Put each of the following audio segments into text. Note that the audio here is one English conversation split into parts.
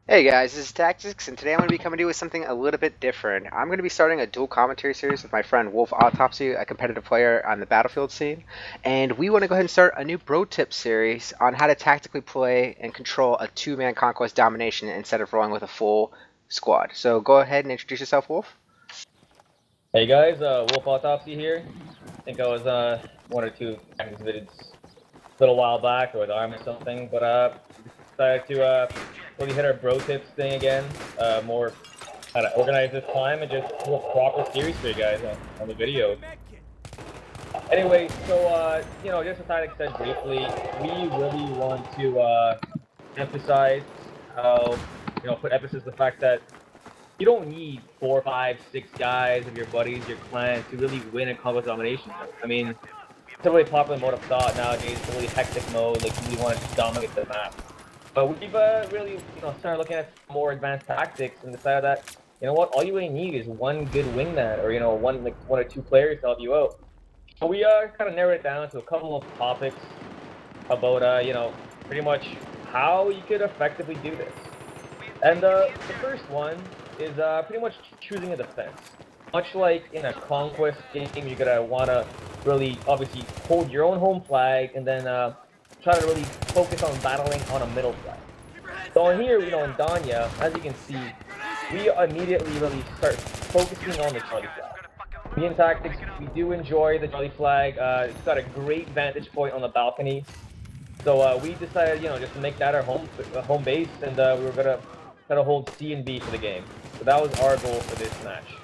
Hey guys, this is Tactics, and today I'm going to be coming to you with something a little bit different. I'm going to be starting a dual commentary series with my friend Wolf Autopsy, a competitive player on the Battlefield scene, and we want to go ahead and start a new bro tip series on how to tactically play and control a two-man conquest domination instead of rolling with a full squad. So go ahead and introduce yourself, Wolf. Hey guys, Wolf Autopsy here. I think I was one or two tactics videos a little while back or with ARM or something, but decided to really hit our bro tips thing again. More kind of organized this time and just do a proper series for you guys on the video. Anyway, so just as I said briefly, we really want to emphasize how put emphasis on the fact that you don't need 4, 5, 6 guys of your buddies, your clan, to really win a combat domination. I mean, it's a really popular mode of thought nowadays. It's a really hectic mode. Like you really want to dominate the map. But we've really, started looking at more advanced tactics and decided that, you know what, all you really need is one good wingman, or one or two players to help you out. So we kind of narrowed it down to a couple of topics about, pretty much how you could effectively do this. And the first one is pretty much choosing a defense. Much like in a conquest game, you're gonna wanna really obviously hold your own home flag and then try to really focus on battling on a middle flag. So in here, in Donya, as you can see, we immediately really start focusing on the Charlie flag. Me and Tactics, we do enjoy the Charlie flag. It's got a great vantage point on the balcony. So we decided, just to make that our home base, and we were gonna try to hold C and B for the game. So that was our goal for this match.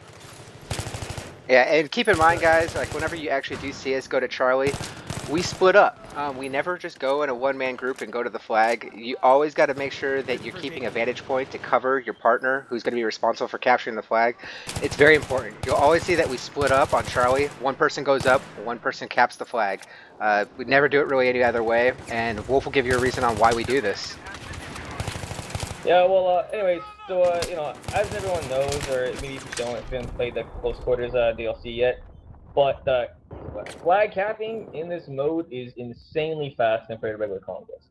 Yeah, and keep in mind, guys, like whenever you actually do see us go to Charlie, we split up. We never just go in a one-man group and go to the flag. You always got to make sure that you're keeping a vantage point to cover your partner who's going to be responsible for capturing the flag. It's very important. You'll always see that we split up on Charlie. One person goes up, one person caps the flag. We never do it really any other way, and Wolf will give you a reason on why we do this. Yeah, well, anyways, so, as everyone knows, or maybe if you don't, if you haven't played the Close Quarters DLC yet, but flag capping in this mode is insanely fast compared to regular Conquest.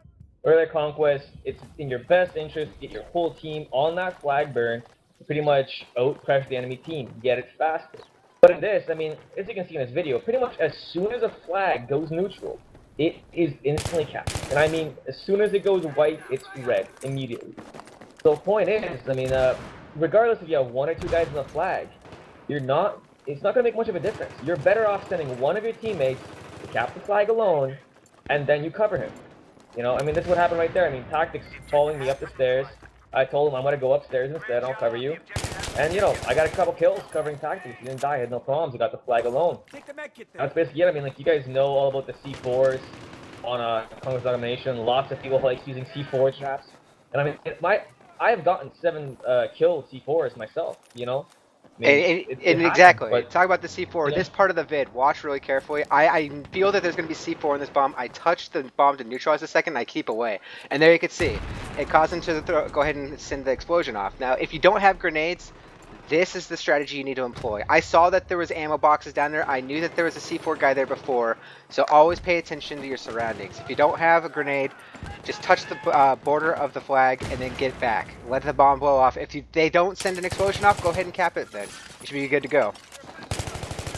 Regular Conquest, it's in your best interest to get your whole team on that flag burn to pretty much out-pressure the enemy team, get it faster. But in this, I mean, as you can see in this video, pretty much as soon as a flag goes neutral, it is instantly capped. And I mean, as soon as it goes white, it's red immediately. So the point is, I mean, regardless if you have one or two guys on the flag, it's not going to make much of a difference. You're better off sending one of your teammates to cap the flag alone, and then you cover him. I mean, this is what happened right there. I mean, Tactics following me up the stairs. I told him I'm going to go upstairs instead, I'll cover you. And, I got a couple kills covering Tactics. He didn't die, I had no problems. He got the flag alone. That's basically it. I mean, like, you guys know all about the C4s on Conquest Domination. Lots of people like using C4 traps. And I mean, I have gotten 7 kill C4s myself, I mean, And happens, exactly, but, talk about the C4. This part of the vid, watch really carefully. I feel that there's going to be C4 in this bomb. I touch the bomb to neutralize a second, and I keep away. And there you can see, it caused him to go ahead and send the explosion off. Now, if you don't have grenades, this is the strategy you need to employ. I saw that there was ammo boxes down there. I knew that there was a C4 guy there before. So always pay attention to your surroundings. If you don't have a grenade, just touch the border of the flag and then get back. Let the bomb blow off. If they don't send an explosion off, go ahead and cap it then. You should be good to go.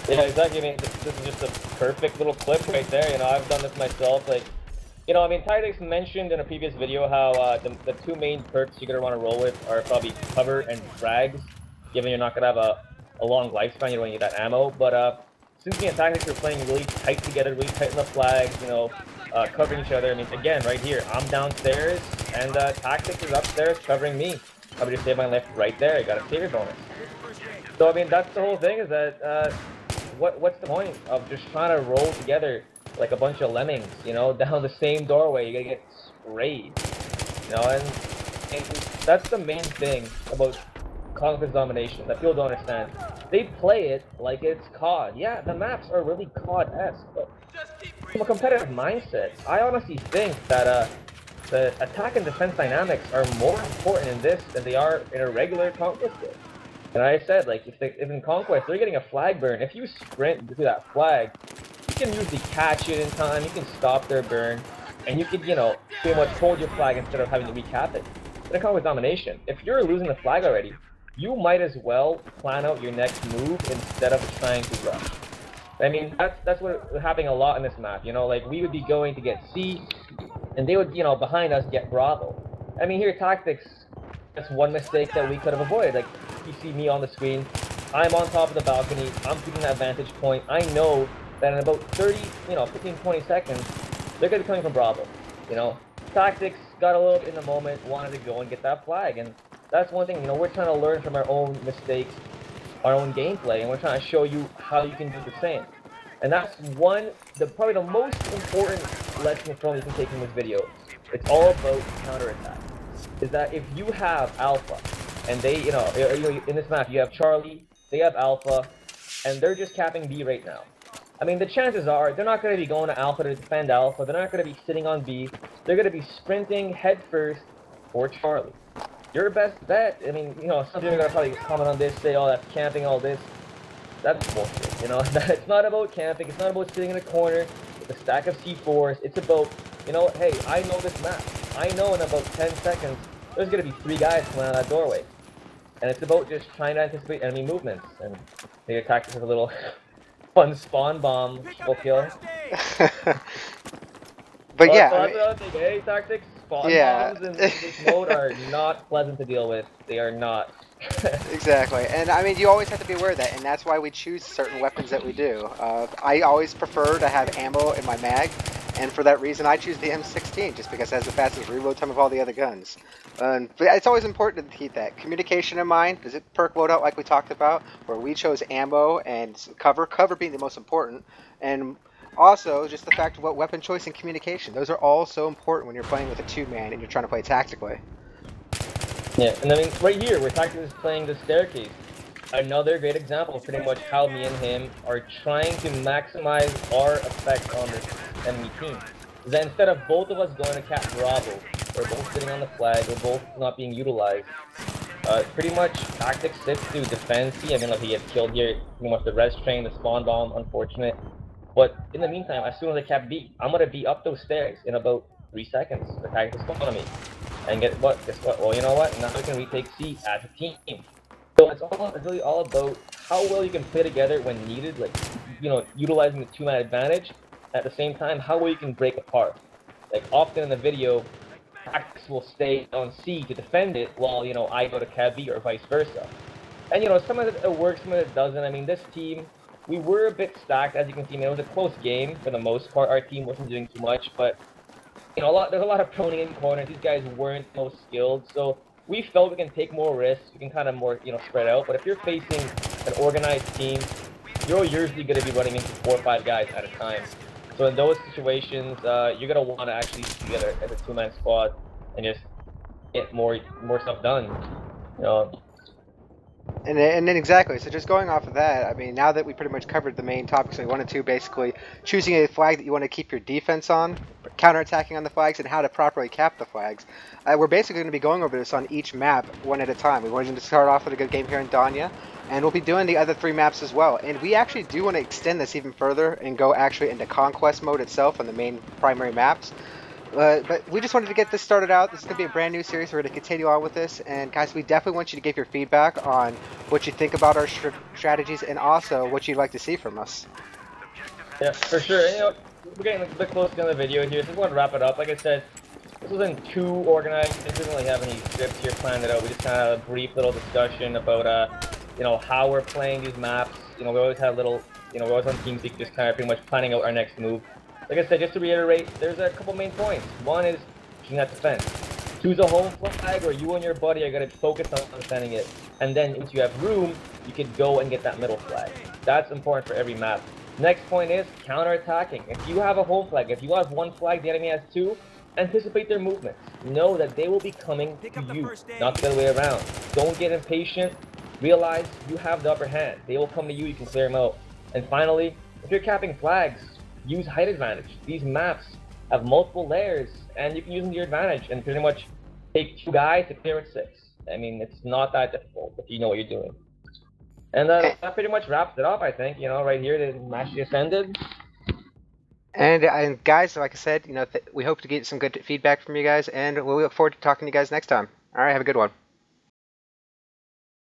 yeah, exactly. I mean, this is just a perfect little clip right there. I've done this myself. Like, I mean, Tactics mentioned in a previous video how the two main perks you're going to want to roll with are probably cover and frags. Given you're not going to have a long lifespan, you don't need that ammo. But since me and Tactics are playing really tight together, really tight in the flags, covering each other. I mean, again, right here, I'm downstairs, and Tactics is upstairs covering me. I would just save my life right there. I got a savior bonus. So, I mean, that's the whole thing, is that what's the point of just trying to roll together like a bunch of lemmings, down the same doorway? You're going to get sprayed, and that's the main thing about Conquest Domination that people don't understand. They play it like it's COD. Yeah, the maps are really COD-esque, but from a competitive mindset, I honestly think that the attack and defense dynamics are more important in this than they are in a regular Conquest game. And I said, like, if in Conquest they're getting a flag burn, if you sprint through that flag, you can usually catch it in time, you can stop their burn, and you can, pretty much hold your flag instead of having to recap it. in a conquest domination, if you're losing the flag already, you might as well plan out your next move instead of trying to rush. I mean, that's what was happening a lot in this map. You know, like we would be going to get C, and they would, you know, behind us get Bravo. I mean, here tactics. That's one mistake that we could have avoided. Like you see me on the screen, I'm on top of the balcony. I'm keeping that vantage point. I know that in about 30, 15, 20 seconds, they're gonna be coming from Bravo. You know, tactics got a little bit in the moment, wanted to go and get that flag, and that's one thing. You know, we're trying to learn from our own mistakes, our own gameplay, and we're trying to show you how you can do the same. And that's probably the most important lesson from you can take from this video. It's all about counterattack. Is that if you have Alpha, and they, in this map you have Charlie, they have Alpha, and they're just capping B right now. I mean, the chances are they're not going to be going to Alpha to defend Alpha. They're not going to be sitting on B. They're going to be sprinting headfirst for Charlie. Your best bet. I mean, some people are going to probably comment on this, say, "Oh, that's camping, all this." That's bullshit. It's not about camping. It's not about sitting in a corner with a stack of C4s. It's about, hey, I know this map. I know in about 10 seconds there's going to be 3 guys coming out of that doorway. And it's about just trying to anticipate enemy movements. And they attack us with a little fun spawn bomb triple kill. But yeah, that's another thing, eh? Tactics, spawn bombs in this mode are not pleasant to deal with. They are not. Exactly, and I mean, you always have to be aware of that, and that's why we choose certain weapons that we do. I always prefer to have ammo in my mag, and for that reason I choose the M16, just because it has the fastest reload time of all the other guns. But it's always important to keep that communication in mind. Does it perk loadout like we talked about, where we chose ammo and cover being the most important, and also just the fact of what weapon choice and communication. Those are all so important when you're playing with a 2-man and you're trying to play tactically. Yeah, and I mean, right here, we're tactically playing the staircase. Another great example of pretty much how me and him are trying to maximize our effect on this enemy team. Is that instead of both of us going to cap Bravo, we're both sitting on the flag, we're both not being utilized. Pretty much tactics sits to defend C. I mean, like he gets killed here, pretty much the res train, the spawn bomb, unfortunate. But in the meantime, as soon as I cap B, I'm gonna be up those stairs in about 3 seconds. The tactics spawn on me. And guess what? Well, you know what? Now we can retake C as a team. So it's really all about how well you can play together when needed, like, utilizing the 2-man advantage. At the same time, how well you can break apart. Like, often in the video, tactics will stay on C to defend it while, I go to Cab B or vice versa. And, some of it works, some of it doesn't. I mean, this team, we were a bit stacked, as you can see. I mean, it was a close game for the most part. Our team wasn't doing too much, but there's a lot of proning in corners. These guys weren't most skilled, so we felt we can take more risks. We can kind of more, spread out. But if you're facing an organized team, you're usually going to be running into 4 or 5 guys at a time. So in those situations, you're going to want to actually stick together as a 2-man squad and just get more stuff done. And then exactly, so just going off of that, I mean, now that we pretty much covered the main topics we wanted to, basically choosing a flag that you want to keep your defense on, counterattacking on the flags, and how to properly cap the flags, we're basically going to be going over this on each map one at a time. We wanted to start off with a good game here in Donya, and we'll be doing the other 3 maps as well. And we actually do want to extend this even further and go actually into conquest mode itself on the main primary maps. But we just wanted to get this started out. This is going to be a brand new series. We're going to continue on with this. And guys, we definitely want you to give your feedback on what you think about our strategies and also what you'd like to see from us. Yeah, for sure. We're getting a bit close to the end of the video here, so just want to wrap it up. Like I said, this wasn't too organized. We didn't really have any scripts here planned it out. We just kind of had a brief little discussion about, how we're playing these maps. We always had a little, we're always on TeamSpeak just kind of pretty much planning out our next move. Like I said, just to reiterate, there's a couple main points. One is choosing that defense. Choose a home flag where you and your buddy are going to focus on defending it. And then once you have room, you can go and get that middle flag. That's important for every map. Next point is counter-attacking. If you have a home flag, if you have 1 flag, the enemy has 2, anticipate their movements. Know that they will be coming to you, not the other way around. Don't get impatient. Realize you have the upper hand. They will come to you, you can clear them out. And finally, if you're capping flags, use height advantage. These maps have multiple layers, and you can use them to your advantage and pretty much take 2 guys to clear at 6. I mean, it's not that difficult if you know what you're doing. And that pretty much wraps it up, I think. Right here, the match just ended. And guys, like I said, we hope to get some good feedback from you guys, and we'll look forward to talking to you guys next time. All right, have a good one.